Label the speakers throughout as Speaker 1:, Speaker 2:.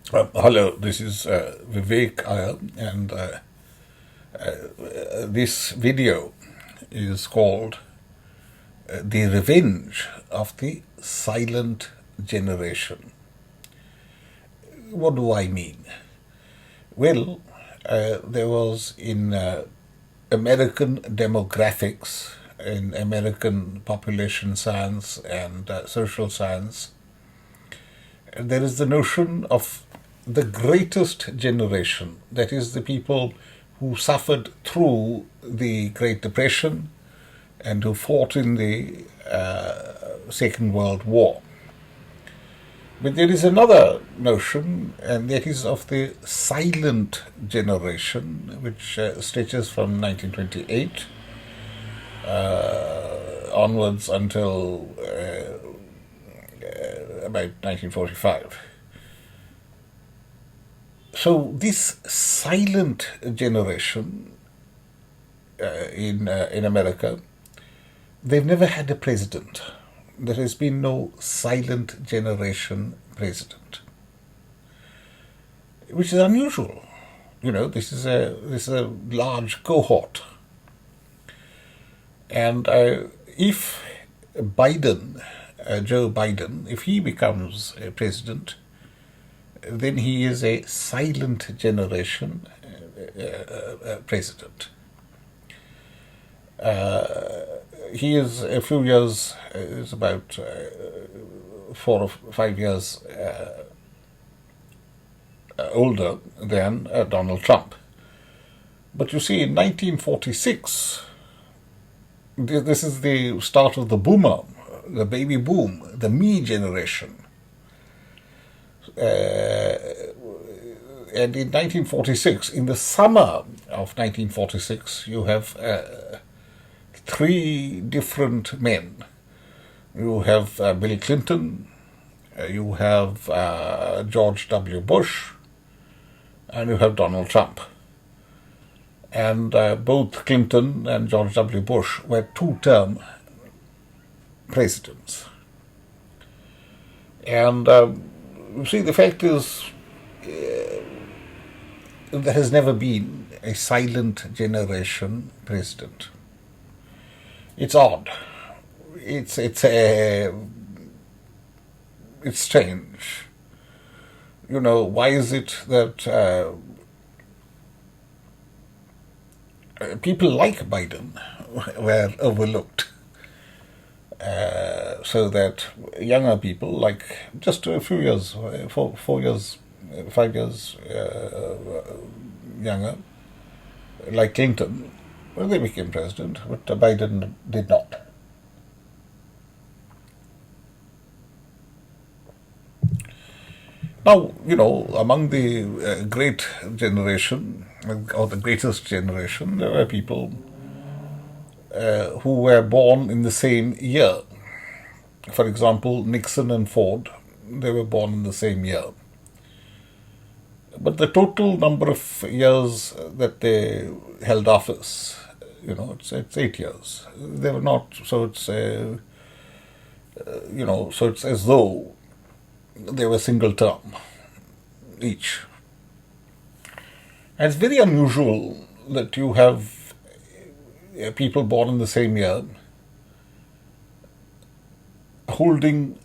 Speaker 1: Hello, this is Vivek Iyer, and this video is called The Revenge of the Silent Generation. What do I mean? Well, there was in American demographics, in American population science and social science, there is the notion of the greatest generation, that is, the people who suffered through the Great Depression and who fought in the Second World War. But there is another notion, and that is of the silent generation, which stretches from 1928 onwards until about 1945. So this silent generation in America, they've never had a president. There has been no silent generation president, which is unusual. You know, this is a large cohort, and if Joe Biden, if he becomes a president, then he is a silent generation president. He is a few years, is about 4 or 5 years older than Donald Trump. But you see, in 1946, this is the start of the boomer, the baby boom, the me generation. And in 1946, in the summer of 1946, you have 3 different men. You have Bill Clinton, you have George W. Bush, and you have Donald Trump. And both Clinton and George W. Bush were 2-term presidents. And you see, the fact is, there has never been a silent generation president. It's odd. It's strange. You know, why is it that people like Biden were overlooked? So that younger people, like just a few years, 4 years, 5 years younger, like Clinton, well, they became president, but Biden did not. Now, you know, among the great generation, or the greatest generation, there were people who were born in the same year. For example, Nixon and Ford, they were born in the same year. But the total number of years that they held office, you know, it's 8 years. They were not, so it's so it's as though they were single term each. And it's very unusual that you have people born in the same year holding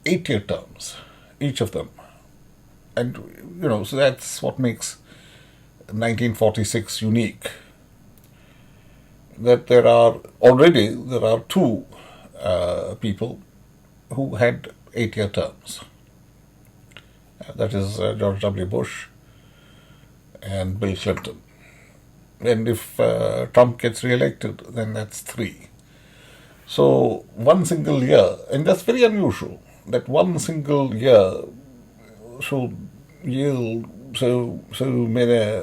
Speaker 1: 8-year terms, each of them. And, you know, so that's what makes 1946 unique. That there are 2 people who had 8-year terms. That is George W. Bush and Bill Clinton. And if Trump gets re-elected, then that's 3. So one single year, and that's very unusual, that one single year should yield so many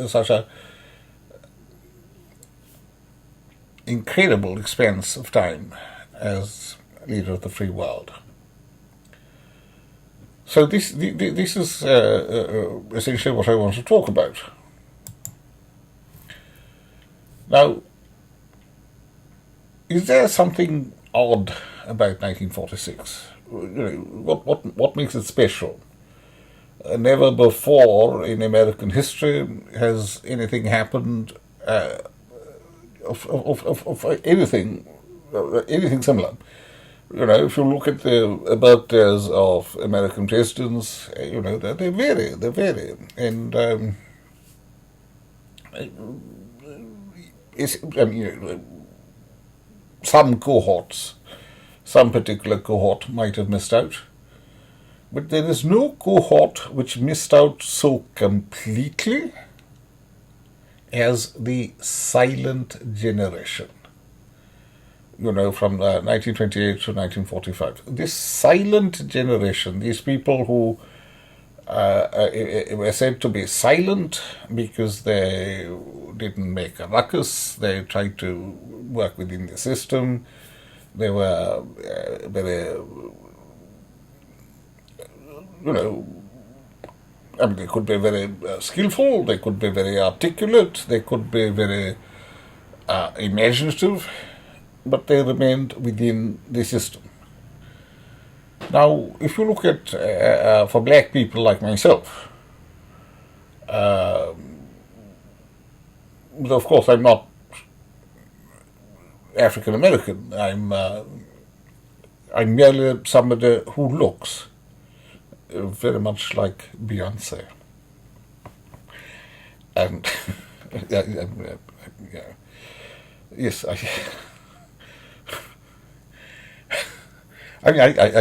Speaker 1: such a incredible expense of time as leader of the free world. So this is essentially what I want to talk about. Now, is there something odd about 1946? What makes it special? Never before in American history has anything happened of anything similar. If you look at the birthdays of American presidents, they vary, and some cohorts, some particular cohort might have missed out, but there is no cohort which missed out so completely as the silent generation. From 1928 to 1945. This silent generation, these people who were said to be silent because they didn't make a ruckus, they tried to work within the system, they were very, they could be very skillful, they could be very articulate, they could be very imaginative, but they remained within the system. Now, if you look at, for black people like myself, of course I'm not African American, I'm merely somebody who looks very much like Beyonce. And, yes, I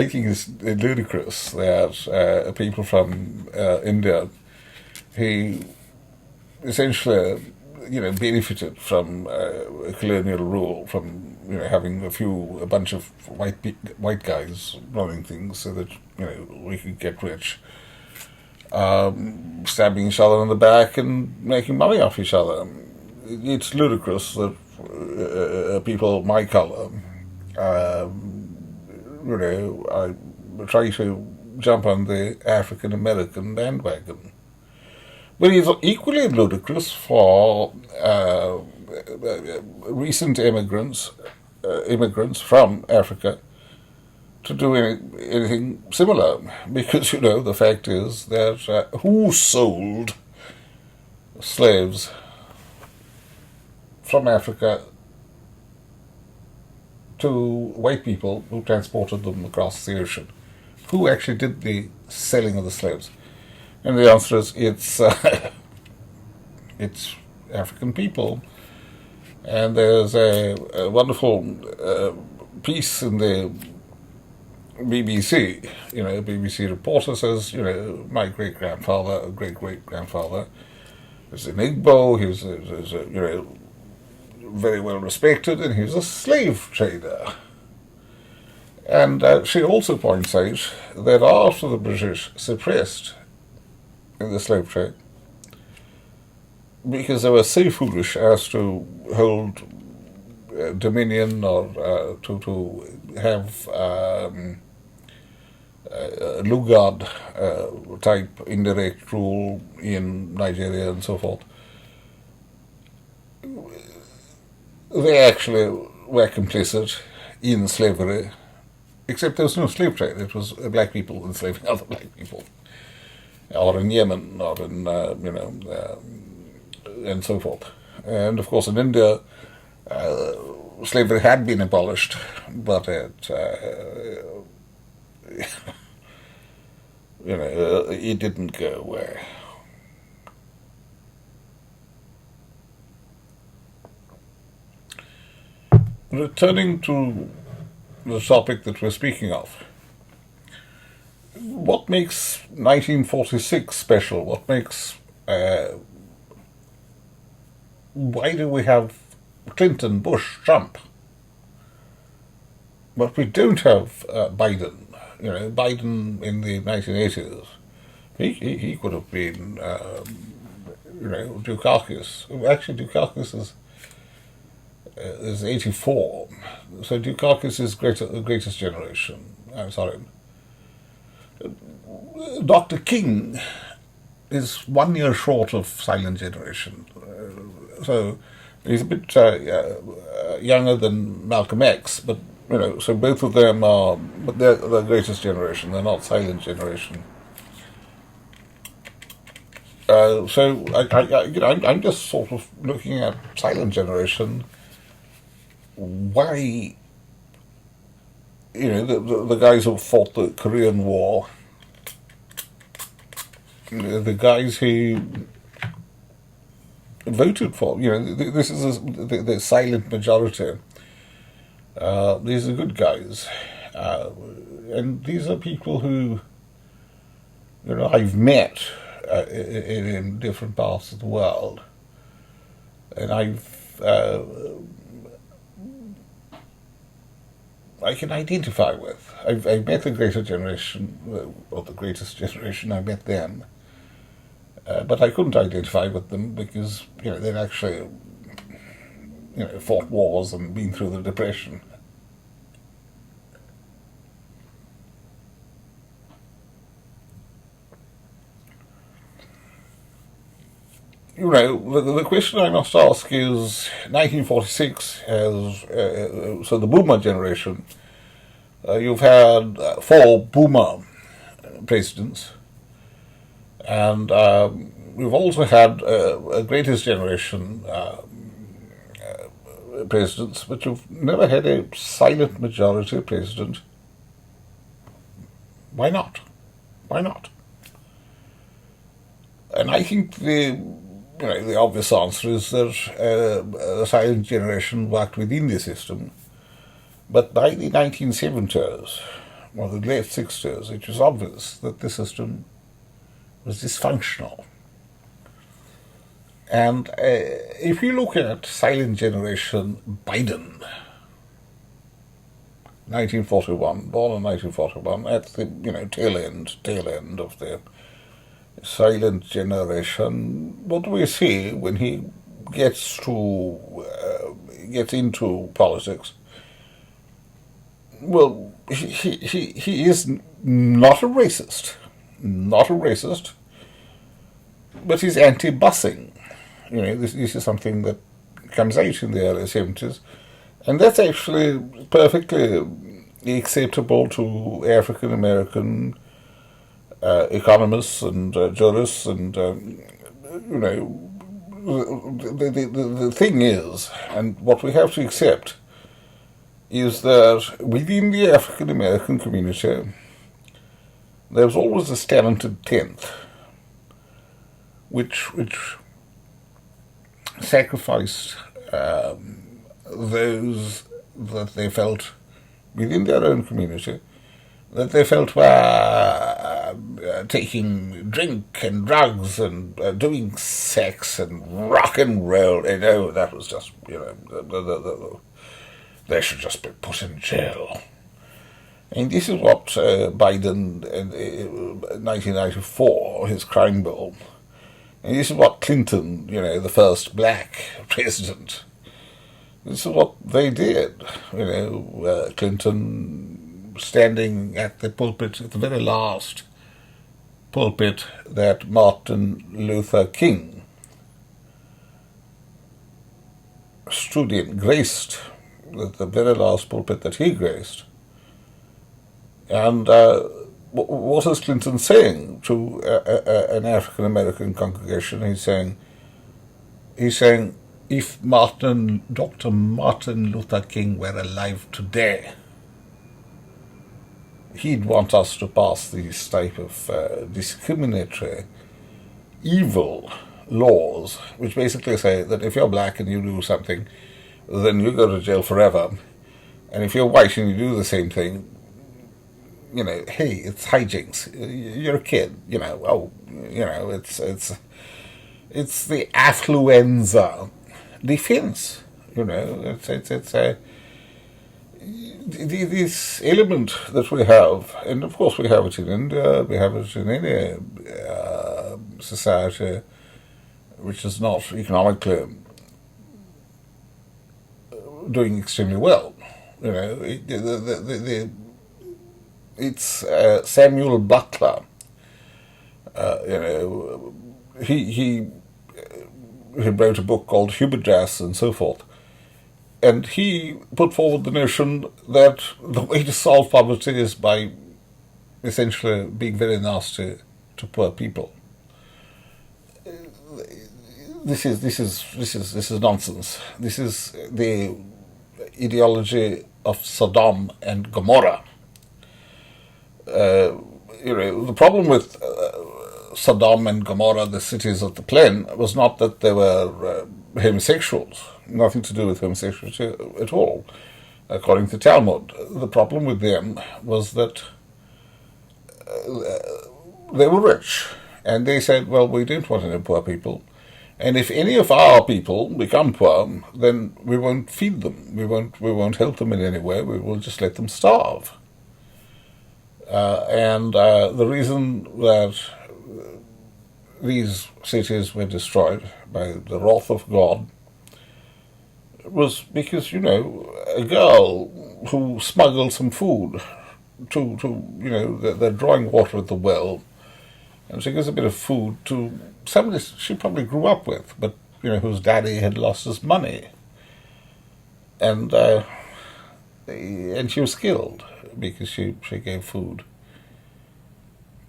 Speaker 1: think it's ludicrous that people from India who essentially, benefited from colonial rule, from having a bunch of white guys running things, so that we could get rich, stabbing each other in the back and making money off each other. It's ludicrous that people my color. I try to jump on the African American bandwagon. But it's equally ludicrous for recent immigrants from Africa to do anything similar. Because, the fact is that who sold slaves from Africa to white people who transported them across the ocean? Who actually did the selling of the slaves? And the answer is it's African people. And there's a wonderful piece in the BBC. BBC reporter says, my great-grandfather, great-great-grandfather was an Igbo. He was very well respected, and he was a slave trader. And she also points out that after the British suppressed the slave trade, because they were so foolish as to hold dominion or to have Lugard type indirect rule in Nigeria and so forth, they actually were complicit in slavery, except there was no slave trade. It was black people enslaving other black people, or in Yemen, or in, and so forth. And of course in India, slavery had been abolished, but it, it didn't go away. Returning to the topic that we're speaking of, what makes 1946 special? What makes... why do we have Clinton, Bush, Trump? But we don't have Biden. Biden in the 1980s, he could have been, Dukakis. Actually, Dukakis is 84, so Dukakis is the greatest generation. I'm sorry. Dr. King is 1 year short of silent generation. So He's a bit younger than Malcolm X, but so both of them are, but they're the greatest generation. They're not silent generation. So I'm just sort of looking at silent generation. Why, the guys who fought the Korean War, the guys who voted for, this is the silent majority. These are good guys, and these are people who, I've met in different parts of the world, and I can identify with. I've met the greater generation, or the greatest generation. I met them, but I couldn't identify with them because they'd actually fought wars and been through the Depression. The question I must ask is 1946 has, so the boomer generation, you've had four boomer presidents, and we've also had a greatest generation presidents, but you've never had a silent majority president. Why not? Why not? And I think the obvious answer is that the silent generation worked within the system, but by the 1970s, or the late 60s, it was obvious that the system was dysfunctional. And if you look at silent generation Biden, 1941, born in 1941, at the tail end of the silent generation, what do we see when he gets into politics? Well, he is not a racist, but he's anti-busing. This is something that comes out in the early 70s, and that's actually perfectly acceptable to African American economists and jurists, and the thing is, and what we have to accept, is that within the African American community, there's always this talented tenth, which sacrificed those that they felt within their own community, that they felt were taking drink and drugs and doing sex and rock and roll. That was just, they should just be put in jail. And this is what Biden in 1994, his crime bill, and this is what Clinton, the first black president, this is what they did. Clinton standing at the pulpit, at the very last pulpit that Martin Luther King stood in, graced, the very last pulpit that he graced. And what is Clinton saying to an African American congregation? He's saying, if Dr. Martin Luther King were alive today, he'd want us to pass these type of discriminatory, evil laws, which basically say that if you're black and you do something, then you go to jail forever. And if you're white and you do the same thing, hey, it's hijinks. You're a kid, it's the affluenza defense. It's this element that we have, and of course we have it in India, we have it in any society which is not economically doing extremely well. It's Samuel Butler. He he wrote a book called Huberjas and so forth. And he put forward the notion that the way to solve poverty is by essentially being very nasty to poor people. This is nonsense. This is the ideology of Sodom and Gomorrah. The problem with Sodom and Gomorrah, the cities of the plain, was not that they were homosexuals. Nothing to do with homosexuality at all, according to Talmud. The problem with them was that they were rich, and they said, well, we don't want any poor people, and if any of our people become poor, then we won't feed them, we won't help them in any way, we will just let them starve. And the reason that these cities were destroyed by the wrath of God was because, a girl who smuggled some food they're drawing water at the well, and she gives a bit of food to somebody she probably grew up with, but, whose daddy had lost his money. And she was killed because she gave food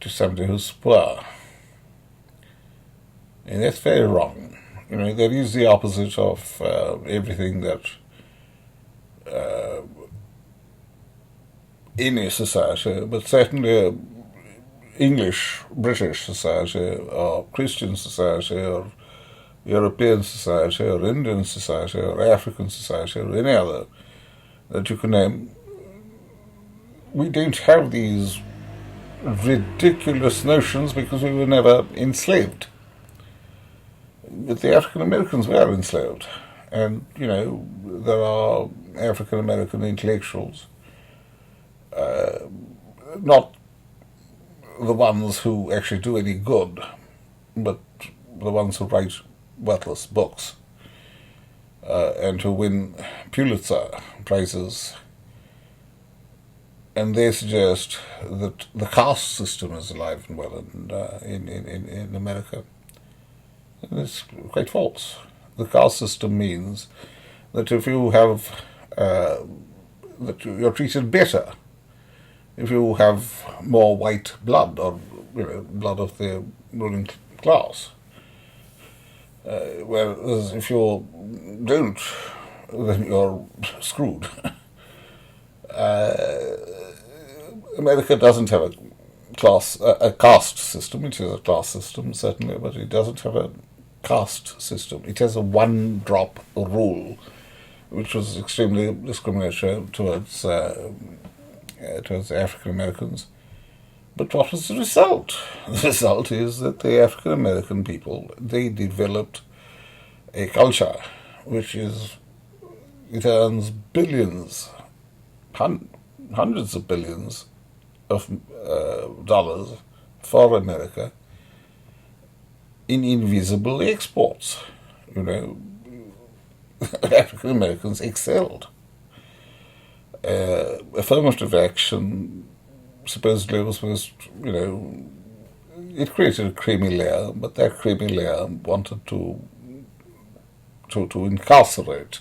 Speaker 1: to somebody who's poor. And that's very wrong. That is the opposite of everything that any society, but certainly English, British society, or Christian society, or European society, or Indian society, or African society, or any other that you can name, we don't have these ridiculous notions because we were never enslaved. But the African Americans were enslaved, and there are African American intellectuals, not the ones who actually do any good, but the ones who write worthless books and who win Pulitzer prizes. And they suggest that the caste system is alive and well in America. And it's quite false. The caste system means that if you have that you're treated better if you have more white blood, or blood of the ruling class. Whereas if you don't, then you're screwed. America doesn't have a caste system. It is a class system, certainly, but it doesn't have a caste system. It has a one-drop rule, which was extremely discriminatory towards African Americans. But what was the result? The result is that the African American people, they developed a culture which it earns billions, hundreds of billions of dollars for America in invisible exports. African Americans excelled. Affirmative action supposedly was supposed, it created a creamy layer, but that creamy layer wanted to incarcerate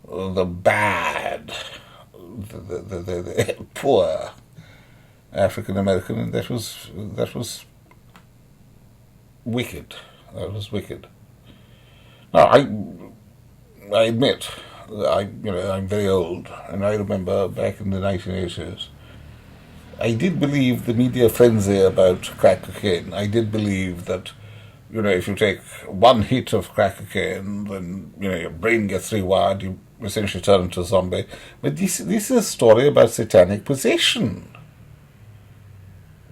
Speaker 1: the bad, the poor African American, and that was wicked. That was wicked. Now, I admit, I'm very old, and I remember back in the 1980s, I did believe the media frenzy about crack cocaine. I did believe that, if you take one hit of crack cocaine, then, your brain gets rewired, you essentially turn into a zombie. But this is a story about satanic possession.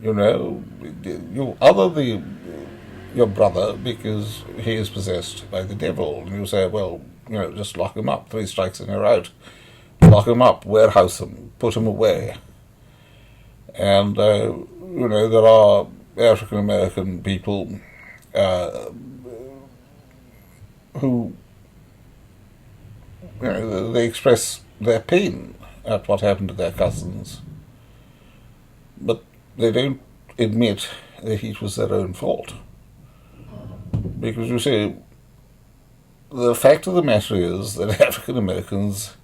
Speaker 1: You other your brother because he is possessed by the devil, and you say, well, just lock him up, 3 strikes and you're out. Lock him up, warehouse him, put him away. And, there are African American people who, they express their pain at what happened to their cousins, but they don't admit that it was their own fault. Because you see, The fact of the matter is that African Americans,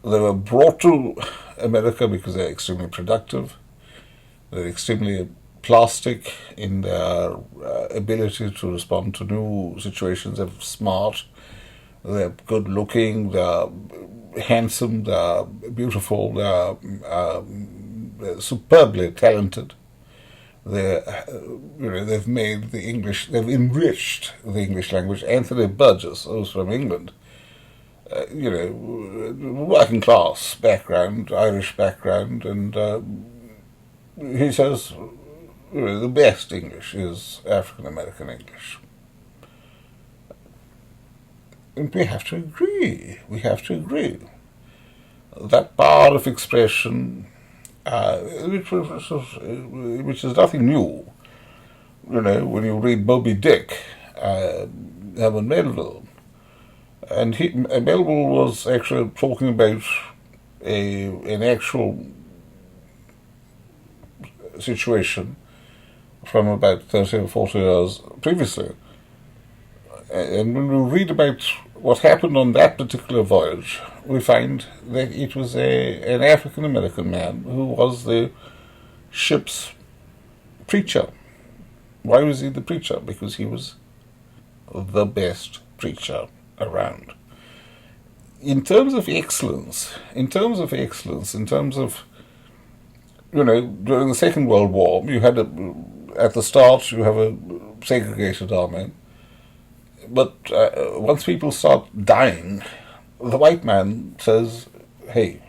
Speaker 1: they were brought to America because they're extremely productive, they're extremely plastic in their ability to respond to new situations. They're smart, they're good looking, they're handsome, they're beautiful, they're superbly talented. They've made the English, they've enriched the English language. Anthony Burgess, who's from England, working class background, Irish background, and he says the best English is African American English. And we have to agree. We have to agree. That power of expression, which is nothing new. When you read Moby Dick, Herman Melville, and Melville was actually talking about an actual situation from about 30 or 40 years previously. And when we read about what happened on that particular voyage, we find that it was an African American man who was the ship's preacher. Why was he the preacher? Because he was the best preacher around. In terms of excellence, during the Second World War, you had at the start you have a segregated army. But once people start dying, the white man says, hey,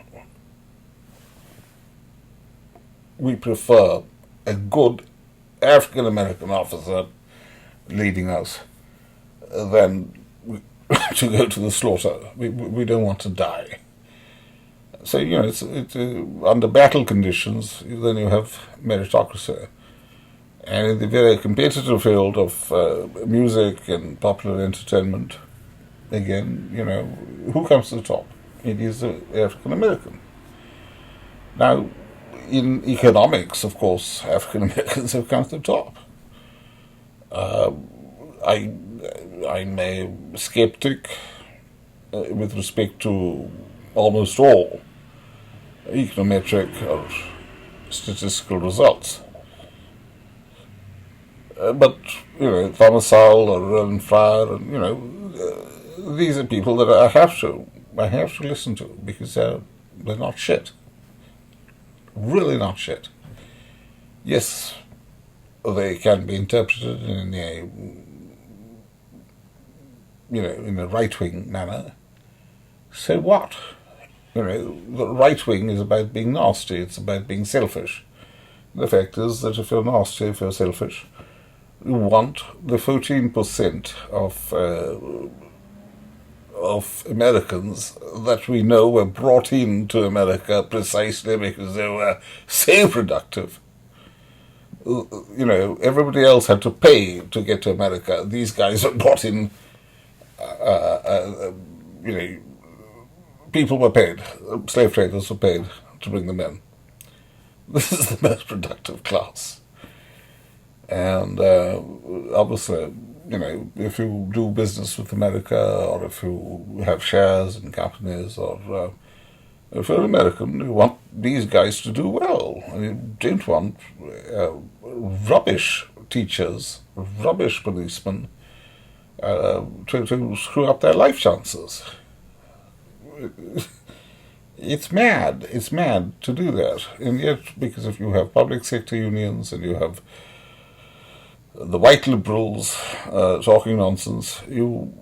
Speaker 1: we prefer a good African American officer leading us than to go to the slaughter. We don't want to die. So, it's under battle conditions, then you have meritocracy. And in the very competitive field of music and popular entertainment, again, who comes to the top? It is the African American. Now, in economics, of course, African Americans have come to the top. I'm a skeptic with respect to almost all econometric or statistical results. But, Thomas Sowell or Roland Fryer, and, these are people that I have to listen to because they're not shit. Really not shit. Yes, they can be interpreted in a right-wing manner. So what? The right wing is about being nasty. It's about being selfish. The fact is that if you're nasty, if you're selfish, you want the 14% of Americans that we know were brought into America precisely because they were so productive. Everybody else had to pay to get to America. These guys were brought in, people were paid, slave traders were paid to bring them in. This is the most productive class. And obviously, if you do business with America, or if you have shares in companies, or if you're American, you want these guys to do well. And you don't want rubbish teachers, rubbish policemen to screw up their life chances. It's mad to do that. And yet, because if you have public sector unions and you have the white liberals talking nonsense, you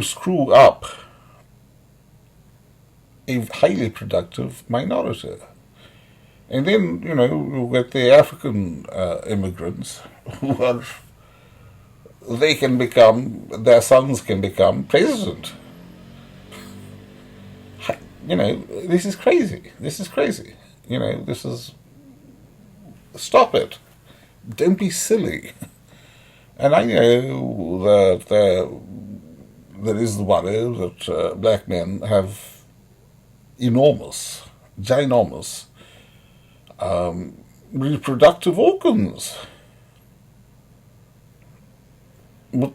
Speaker 1: screw up a highly productive minority. And then, you get the African immigrants who their sons can become president. This is crazy. Stop it. Don't be silly. And I know that there is the worry that black men have ginormous reproductive organs. But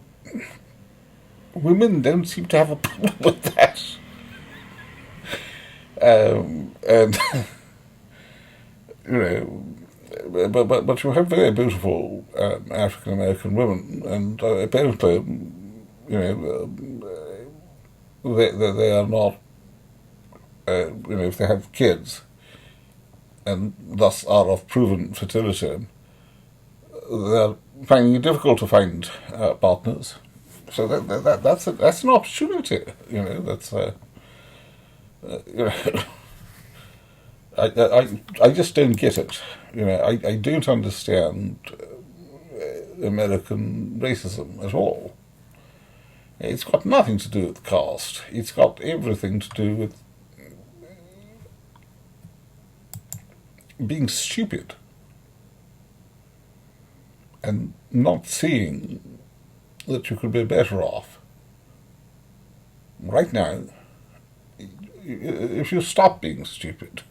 Speaker 1: women don't seem to have a problem with that. And you know, but you have very beautiful African American women, and apparently, you know, they are not, you know, if they have kids, and thus are of proven fertility, they're finding it difficult to find partners. So that's an opportunity, you know. That's you know, I just don't get it. You know, I don't understand American racism at all. It's got nothing to do with caste. It's got everything to do with being stupid and not seeing that you could be better off. Right now, if you stop being stupid,